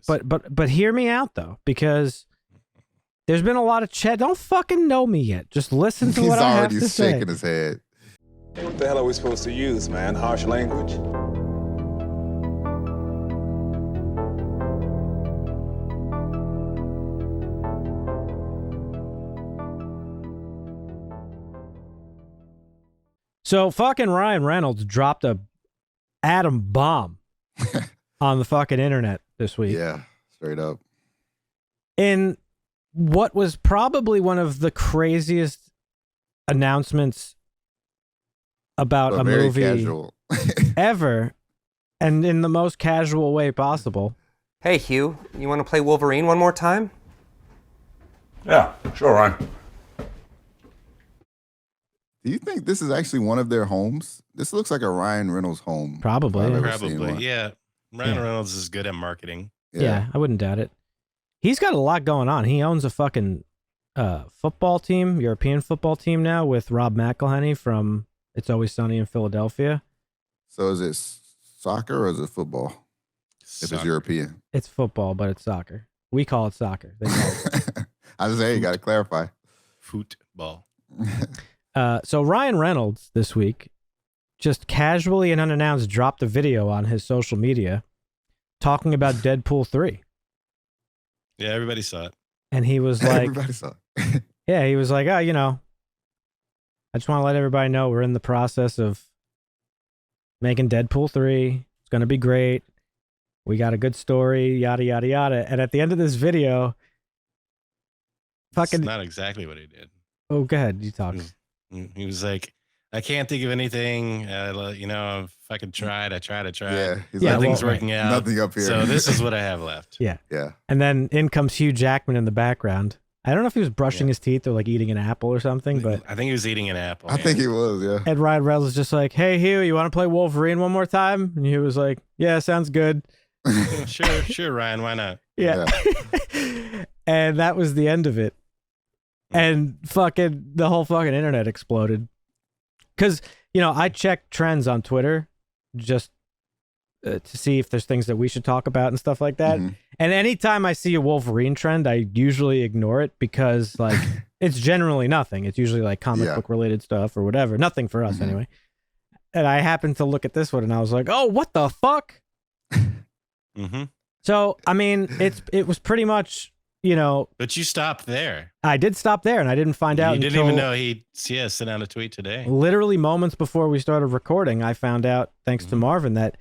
is. But hear me out though, because there's been a lot of chat. Don't fucking know me yet. Just listen to what I have to say. He's already shaking his head. What the hell are we supposed to use, man? Harsh language? So fucking Ryan Reynolds dropped a atom bomb on the fucking internet this week. Yeah, straight up. In what was probably one of the craziest announcements about a very movie casual. ever, and in the most casual way possible. Hey, Hugh, you want to play Wolverine one more time? Yeah, sure, Ryan. Do you think this is actually one of their homes? This looks like a Ryan Reynolds home. Probably. if I've ever seen Probably, one. yeah. Ryan Reynolds is good at marketing. Yeah, I wouldn't doubt it. He's got a lot going on. He owns a fucking football team, European football team now with Rob McElhenney from It's Always Sunny in Philadelphia. So is it soccer or is it football? If it's European. It's football, but it's soccer. We call it soccer. They call it. I was saying, you got to clarify. Football. So Ryan Reynolds this week just casually and unannounced dropped a video on his social media talking about Deadpool 3. Yeah, everybody saw it. And he was like, Everybody saw it. yeah, he was like, oh, you know, I just want to let everybody know we're in the process of making Deadpool 3. It's going to be great. We got a good story, yada, yada, yada. And at the end of this video, fucking... It's not exactly what he did. Oh, go ahead. You talk. He was like, I can't think of anything. You know, if I could try it, I tried. Yeah, he's Yeah, like, Nothing's well, working out. nothing up here. So this is what I have left. Yeah. Yeah. And then in comes Hugh Jackman in the background. I don't know if he was brushing his teeth or like eating an apple or something, but I think he was eating an apple. I think he was, yeah. Ed Ryan Reynolds was just like, hey, Hugh, you want to play Wolverine one more time? And he was like, yeah, sounds good. Yeah, sure, Ryan, why not? Yeah. And that was the end of it. And fucking the whole fucking internet exploded. Because, you know, I check trends on Twitter just to see if there's things that we should talk about and stuff like that. Mhm. And anytime I see a Wolverine trend, I usually ignore it because, like, it's generally nothing. It's usually like comic book related stuff or whatever. Nothing for us anyway. And I happened to look at this one and I was like, oh, what the fuck? Mm-hmm. So, I mean, it was pretty much, you know. But you stopped there. I did stop there and I didn't find out. You didn't even know he sent out a tweet today. Literally moments before we started recording, I found out, thanks to Marvin, that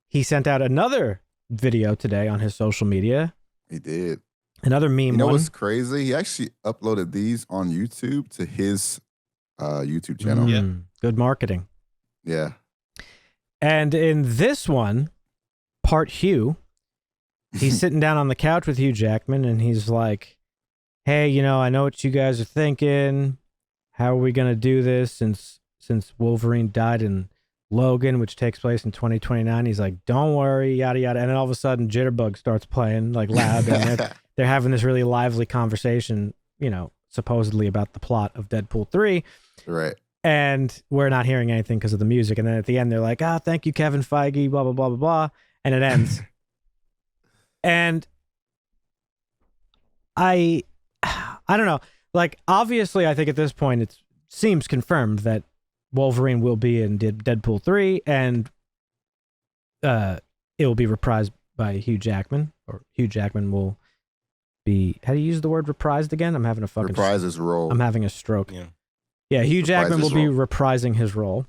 he sent out another video today on his social media. He did. Another meme. You know one. what's crazy? He actually uploaded these on YouTube to his YouTube channel. Yeah. Good marketing. Yeah. And in this one, part Hugh, he's sitting down on the couch with Hugh Jackman and he's like, hey, you know, I know what you guys are thinking. How are we going to do this since Wolverine died in Logan, which takes place in 2029? He's like, don't worry, yada, yada. And then all of a sudden, Jitterbug starts playing like loud. And they're having this really lively conversation, you know, supposedly about the plot of Deadpool 3. Right. And we're not hearing anything because of the music. And then at the end, they're like, thank you, Kevin Feige, blah, blah, blah, blah, blah. And it ends. And I don't know. Like, obviously, I think at this point, it seems confirmed that Wolverine will be in Deadpool 3, and it will be reprised by Hugh Jackman, or Hugh Jackman will be... How do you use the word reprised again? I'm having a fucking... Reprise his role. I'm having a stroke. Yeah, Hugh Jackman will be reprising his role.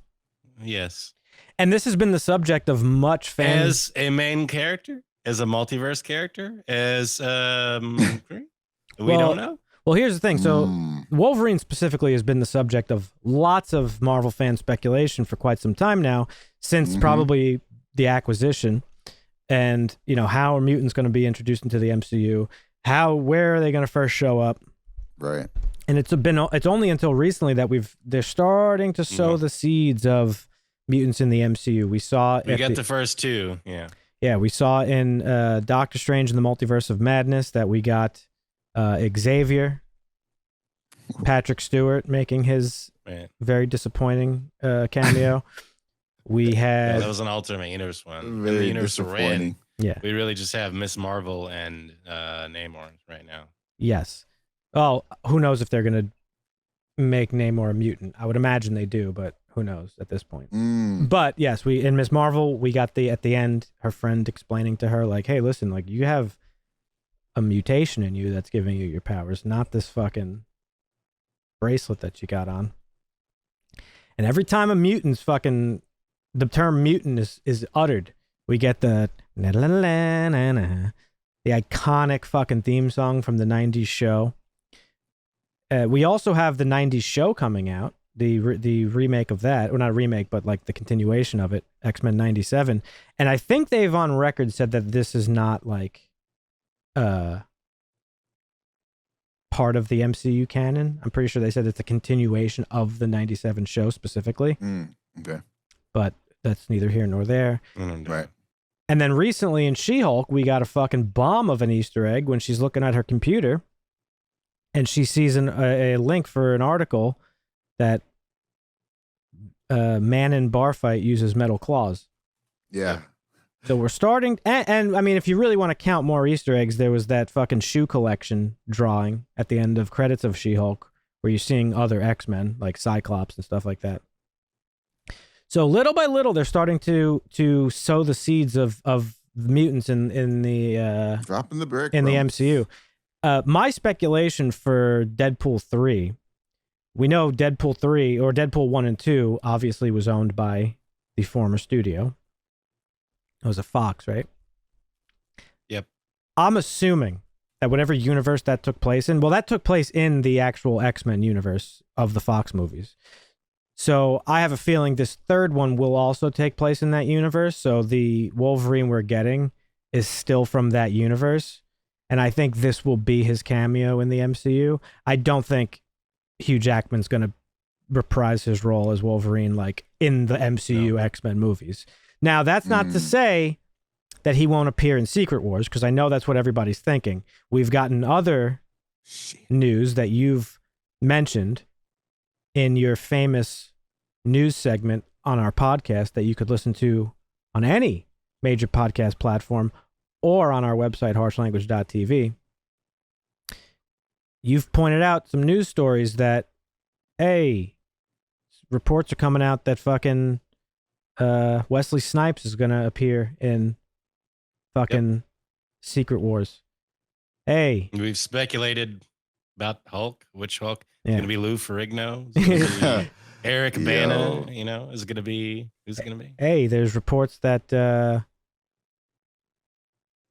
Yes. And this has been the subject of much fan... As a main character? As a multiverse character? As... we don't know? Well, here's the thing. So Wolverine specifically has been the subject of lots of Marvel fan speculation for quite some time now, since probably the acquisition. And, you know, how are mutants going to be introduced into the MCU? Where are they going to first show up? Right. And it's only until recently that they're starting to sow the seeds of mutants in the MCU. We got the first two. Yeah. Yeah. We saw in Doctor Strange in the Multiverse of Madness that we got Xavier, Patrick Stewart making his very disappointing cameo. We had that was an alternate universe one. Very the universe disappointing. Yeah. We really just have Miss Marvel and Namor right now. Yes. Well, who knows if they're going to make Namor a mutant? I would imagine they do, but who knows at this point. But yes, we in Miss Marvel, we got at the end, her friend explaining to her, like, hey, listen, like, you have a mutation in you that's giving you your powers, not this fucking bracelet that you got on. And every time a mutant's fucking, the term mutant is uttered, we get the iconic fucking theme song from the 90s show. We also have the 90s show coming out, the remake of that, or not a remake, but like the continuation of it, X-Men 97. And I think they've on record said that this is not like part of the MCU canon. I'm pretty sure they said it's a continuation of the 97 show specifically. Okay. But that's neither here nor there. Right. And then recently in She-Hulk, we got a fucking bomb of an Easter egg when she's looking at her computer and she sees a link for an article that man in bar fight uses metal claws. Yeah. So we're starting, and I mean, if you really want to count more Easter eggs, there was that fucking shoe collection drawing at the end of credits of She-Hulk where you're seeing other X-Men like Cyclops and stuff like that. So little by little, they're starting to sow the seeds of mutants in the dropping the brick in the MCU. My speculation for Deadpool 3, we know Deadpool 3 or Deadpool 1 and 2 obviously was owned by the former studio. It was a Fox, right? Yep. I'm assuming that whatever universe that took place in, well, that took place in the actual X-Men universe of the Fox movies. So I have a feeling this third one will also take place in that universe. So the Wolverine we're getting is still from that universe. And I think this will be his cameo in the MCU. I don't think Hugh Jackman's going to reprise his role as Wolverine like in the MCU X-Men movies. Now, that's not to say that he won't appear in Secret Wars, because I know that's what everybody's thinking. We've gotten other news that you've mentioned in your famous news segment on our podcast that you could listen to on any major podcast platform or on our website, harshlanguage.tv. You've pointed out some news stories that, hey, reports are coming out that fucking Wesley Snipes is going to appear in fucking Secret Wars. Hey. We've speculated about Hulk. Which Hulk? Yeah. It's going to be Lou Ferrigno? Is it gonna be Eric Bana? You know, is it going to be, who's it going to be? Hey, there's reports that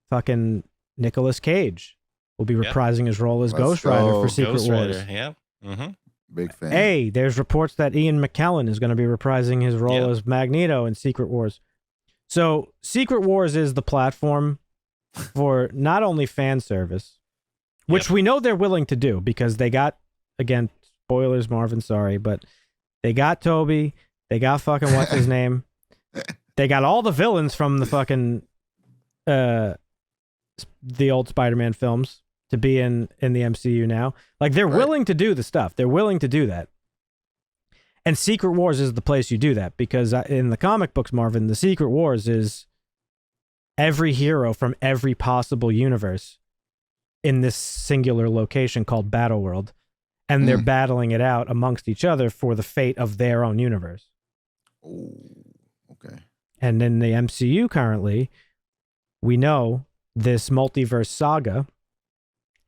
fucking Nicolas Cage will be reprising his role as Ghost Rider for Secret Ghost Wars. Rider, yeah. Mm-hmm. Big fan. Hey, there's reports that Ian McKellen is going to be reprising his role as Magneto in Secret Wars. So Secret Wars is the platform for not only fan service, which we know they're willing to do because they got, again, spoilers, Marvin, sorry, but they got Toby, they got fucking what's his name, they got all the villains from the fucking the old Spider-Man films to be in the MCU now. Like, they're willing to do the stuff. They're willing to do that. And Secret Wars is the place you do that, because in the comic books, Marvin, the Secret Wars is every hero from every possible universe in this singular location called Battle World, and they're battling it out amongst each other for the fate of their own universe. Oh, okay. And in the MCU currently, we know this multiverse saga,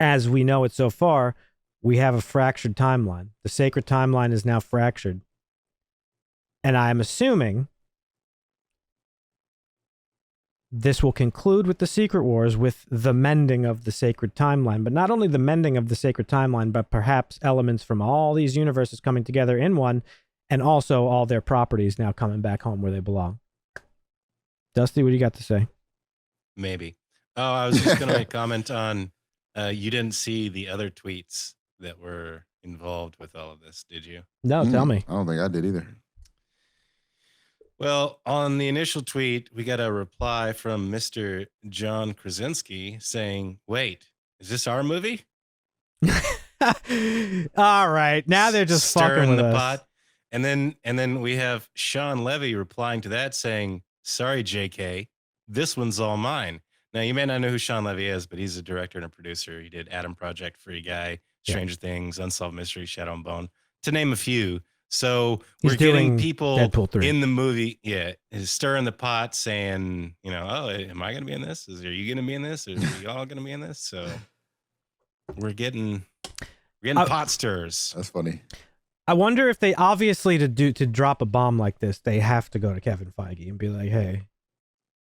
as we know it so far, we have a fractured timeline. The sacred timeline is now fractured. And I'm assuming this will conclude with the Secret Wars with the mending of the sacred timeline. But not only the mending of the sacred timeline, but perhaps elements from all these universes coming together in one, and also all their properties now coming back home where they belong. Dusty, what do you got to say? Maybe. Oh, I was just going to comment on, you didn't see the other tweets that were involved with all of this, did you? No, tell me. I don't think I did either. Well, on the initial tweet, we got a reply from Mr. John Krasinski saying, wait, is this our movie? All right. Now they're just fucking with the us. pot. And then we have Sean Levy replying to that saying, sorry, JK, this one's all mine. Now, you may not know who Sean Levy is, but he's a director and a producer. He did Adam Project, Free Guy, Yeah. Stranger Things, Unsolved Mystery, Shadow and Bone, to name a few. So He's we're getting doing people Deadpool 3. in the movie, is stirring the pot, saying, oh, am I going to be in this? Are you going to be in this? Are you all going to be in this? So we're getting pot stirs. That's funny. I wonder if they obviously to drop a bomb like this, they have to go to Kevin Feige and be like, hey,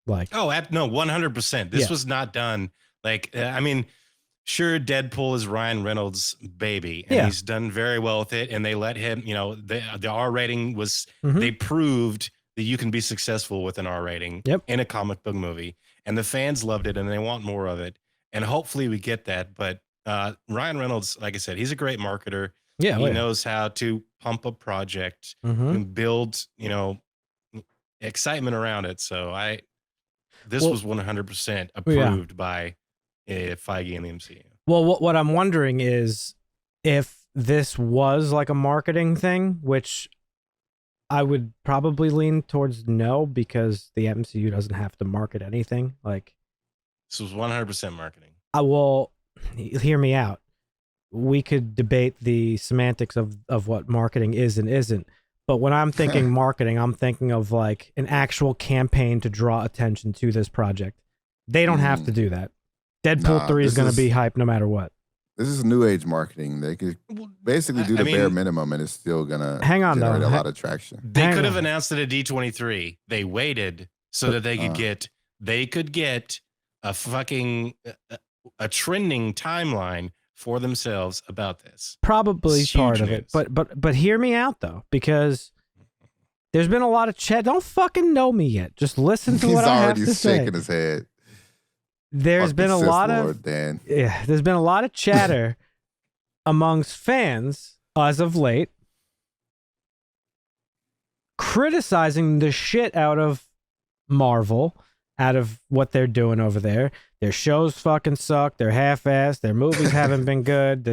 like, oh, no, 100%. This Yeah. was not done. Like, I mean, sure, Deadpool is Ryan Reynolds' baby, and he's done very well with it. And they let him, the R rating was, they proved that you can be successful with an R rating in a comic book movie. And the fans loved it, and they want more of it. And hopefully we get that. But Ryan Reynolds, like I said, he's a great marketer. Yeah, he knows how to pump a project and build, excitement around it. So this was 100% approved by Feige and the MCU. Well, what I'm wondering is if this was like a marketing thing, which I would probably lean towards no, because the MCU doesn't have to market anything. Like, this was 100% marketing. Hear me out. We could debate the semantics of what marketing is and isn't. But when I'm thinking marketing, I'm thinking of like an actual campaign to draw attention to this project. They don't have to do that. Deadpool 3 is going to be hype no matter what. This is new age marketing. They could basically do the bare minimum, and it's still going to generate a lot of traction. They could have announced it at D23. They waited so that they could get a fucking a trending timeline for themselves about this. Probably it's part of it. But hear me out though, because there's been a lot of chat. Don't fucking know me yet. Just listen to what I have to say. He's already shaking his head. There's been a lot of there's been a lot of chatter amongst fans as of late criticizing the shit out of Marvel, out of what they're doing over there. Their shows fucking suck. They're half-assed. Their movies haven't been good.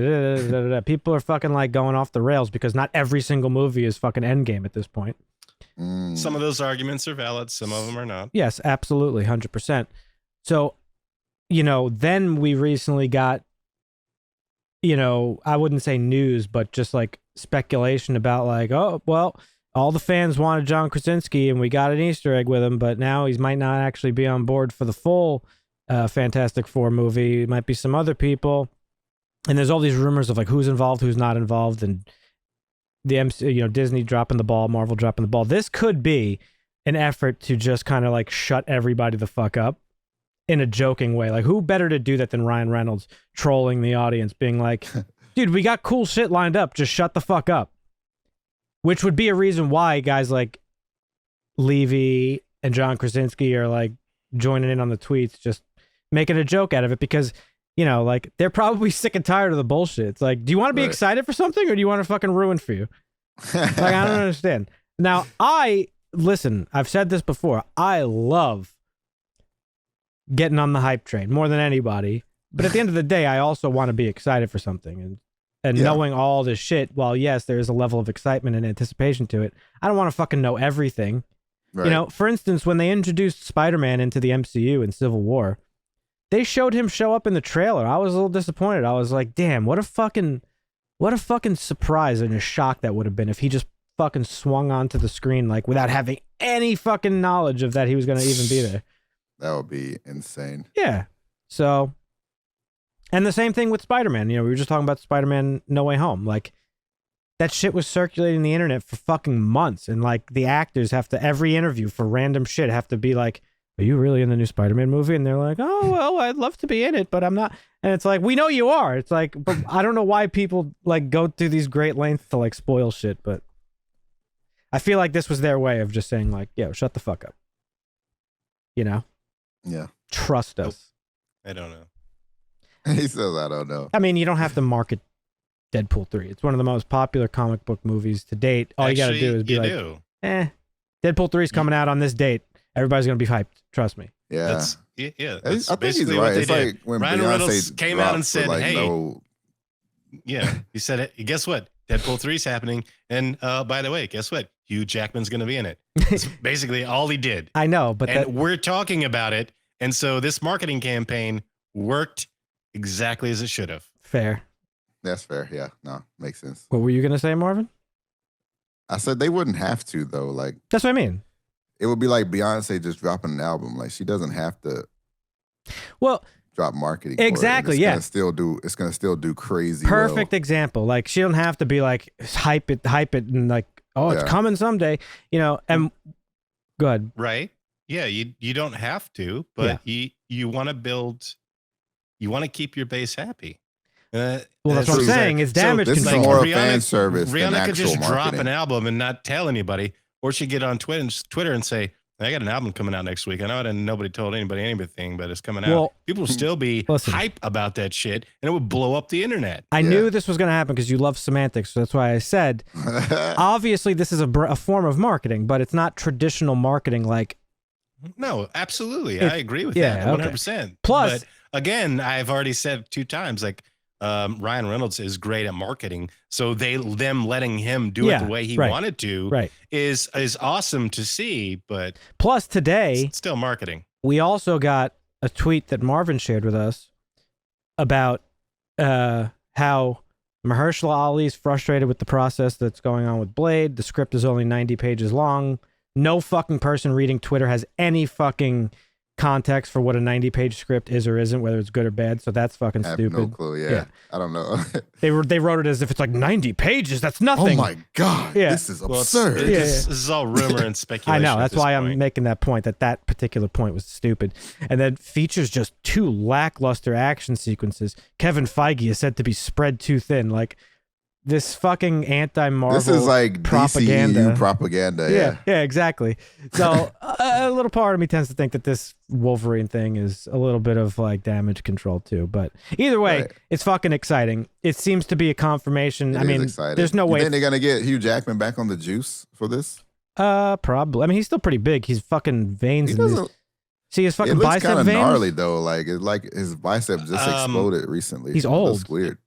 People are fucking like going off the rails because not every single movie is fucking Endgame at this point. Some of those arguments are valid. Some of them are not. Yes, absolutely. 100%. So, then we recently got, I wouldn't say news, but just like speculation about like, oh, well, all the fans wanted John Krasinski and we got an Easter egg with him, but now he might not actually be on board for the full Fantastic Four movie. It might be some other people. And there's all these rumors of like who's involved, who's not involved, and the MC, Disney dropping the ball, Marvel dropping the ball. This could be an effort to just kind of like shut everybody the fuck up in a joking way. Like, who better to do that than Ryan Reynolds trolling the audience, being like, dude, we got cool shit lined up. Just shut the fuck up. Which would be a reason why guys like Levy and John Krasinski are like joining in on the tweets, just making a joke out of it, because, like they're probably sick and tired of the bullshit. It's like, do you want to be excited for something, or do you want to fucking ruin for you? Like, I don't understand. Now, listen, I've said this before. I love getting on the hype train more than anybody. But at the end of the day, I also want to be excited for something. And knowing all this shit, while yes, there is a level of excitement and anticipation to it, I don't want to fucking know everything. Right. For instance, when they introduced Spider-Man into the MCU in Civil War, they showed him show up in the trailer. I was a little disappointed. I was like, damn, what a fucking surprise and a shock that would have been if he just fucking swung onto the screen like without having any fucking knowledge of that he was going to even be there. That would be insane. Yeah. So, and the same thing with Spider-Man. We were just talking about Spider-Man No Way Home. Like, that shit was circulating the internet for fucking months. And like the actors have to, every interview for random shit, have to be like, are you really in the new Spider-Man movie? And they're like, oh, well, I'd love to be in it, but I'm not. And it's like, we know you are. It's like, but I don't know why people like go through these great lengths to like spoil shit. But I feel like this was their way of just saying like, yo, shut the fuck up. Yeah. Trust us. I don't know. He says, I don't know. I mean, you don't have to market Deadpool 3. It's one of the most popular comic book movies to date. All you got to do is be like, Deadpool 3 is coming out on this date. Everybody's going to be hyped. Trust me. Yeah. That's I think he's right. It's like when Ryan Beyonce Reynolds came out and said, like, hey, no. Yeah, he said, guess what? Deadpool 3 is happening. And by the way, guess what? Hugh Jackman's going to be in it. That's basically all he did. I know, but we're talking about it. And so this marketing campaign worked exactly as it should have. Fair. That's fair. Yeah. No, makes sense. What were you gonna say, Marvin? I said they wouldn't have to though. Like that's what I mean. It would be like Beyonce just dropping an album. Like she doesn't have to. Well, drop marketing. Exactly. Yeah. It's gonna still do crazy. Perfect example. Like she don't have to be like hype it, and like it's coming someday. You know. And go ahead. Right. Yeah. You don't have to, but you want to build. You want to keep your base happy. Well, that's what I'm saying. It's damage control. Is more fan service. Rihanna could just drop an album and not tell anybody, or she'd get on Twitter and say, "I got an album coming out next week. I know it, and nobody told anybody anything, but it's coming out." People will still be hype about that shit, and it would blow up the internet. I knew this was going to happen because you love semantics, so that's why I said, obviously, this is a form of marketing, but it's not traditional marketing like. No, absolutely, I agree with that 100%. Plus, but again, I've already said 2 times, like. Ryan Reynolds is great at marketing, so them letting him do it the way he wanted to is awesome to see. But plus today, it's still marketing. We also got a tweet that Marvin shared with us about how Mahershala Ali is frustrated with the process that's going on with Blade. The script is only 90 pages long. No fucking person reading Twitter has any fucking context for what a 90-page script is or isn't, whether it's good or bad. So that's fucking stupid. No clue. Yeah. I don't know. They wrote it as if it's like 90 pages. That's nothing. Oh my god. This is absurd. This is all rumor and speculation. I know. That's why I'm making that point. That particular point was stupid. And then features just 2 lackluster action sequences. Kevin Feige is said to be spread too thin. Like this fucking anti-Marvel. This is like propaganda. DCU propaganda. Yeah, exactly. So a little part of me tends to think that this Wolverine thing is a little bit of like damage control too. But either way, it's fucking exciting. It seems to be a confirmation. I mean, there's no way. You think they're gonna get Hugh Jackman back on the juice for this? Probably. I mean, he's still pretty big. He's fucking veins. See his fucking bicep veins. It looks kind of gnarly though. Like his bicep just exploded recently. He's old. It's weird.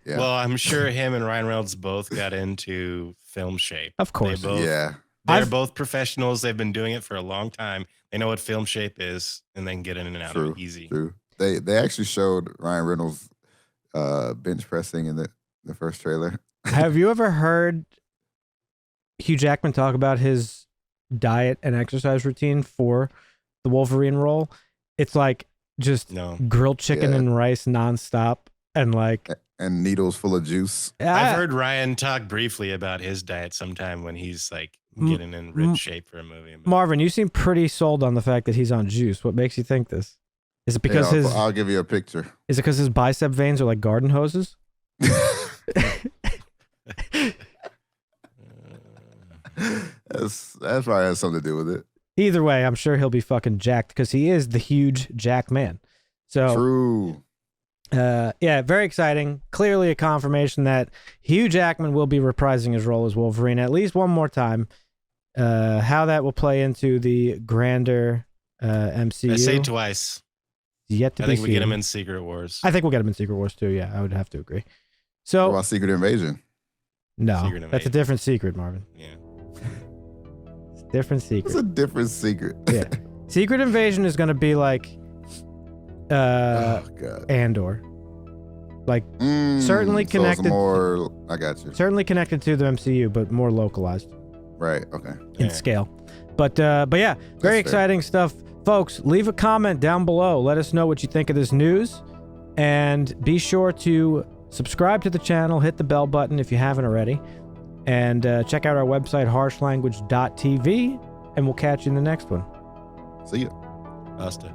Yeah. Well, I'm sure him and Ryan Reynolds both got into film shape. Of course. They're both professionals. They've been doing it for a long time. They know what film shape is, and they can get in and out of it easy. True. They actually showed Ryan Reynolds bench pressing in the first trailer. Have you ever heard Hugh Jackman talk about his diet and exercise routine for the Wolverine role? It's like just grilled chicken and rice nonstop, and like. And needles full of juice. I've heard Ryan talk briefly about his diet sometime when he's like getting in rich shape for a movie. Marvin, you seem pretty sold on the fact that he's on juice. What makes you think this? Is it because I'll give you a picture. Is it because his bicep veins are like garden hoses? That's probably has something to do with it. Either way, I'm sure he'll be fucking jacked because he is the huge Jack man. So true. Very exciting. Clearly a confirmation that Hugh Jackman will be reprising his role as Wolverine at least one more time. How that will play into the grander MCU. I say twice. Yet to be seen. I think we get him in Secret Wars. I think we'll get him in Secret Wars too. Yeah, I would have to agree. So what about Secret Invasion? No, that's a different secret, Marvin. Yeah. It's a different secret. It's a different secret. Yeah. Secret Invasion is going to be like Andor, like certainly connected. So I got you. Certainly connected to the MCU, but more localized. Right. Okay. In scale, but yeah, very exciting stuff, folks. Leave a comment down below. Let us know what you think of this news, and be sure to subscribe to the channel. Hit the bell button if you haven't already, and check out our website harshlanguage.tv. And we'll catch you in the next one. See you. Basta.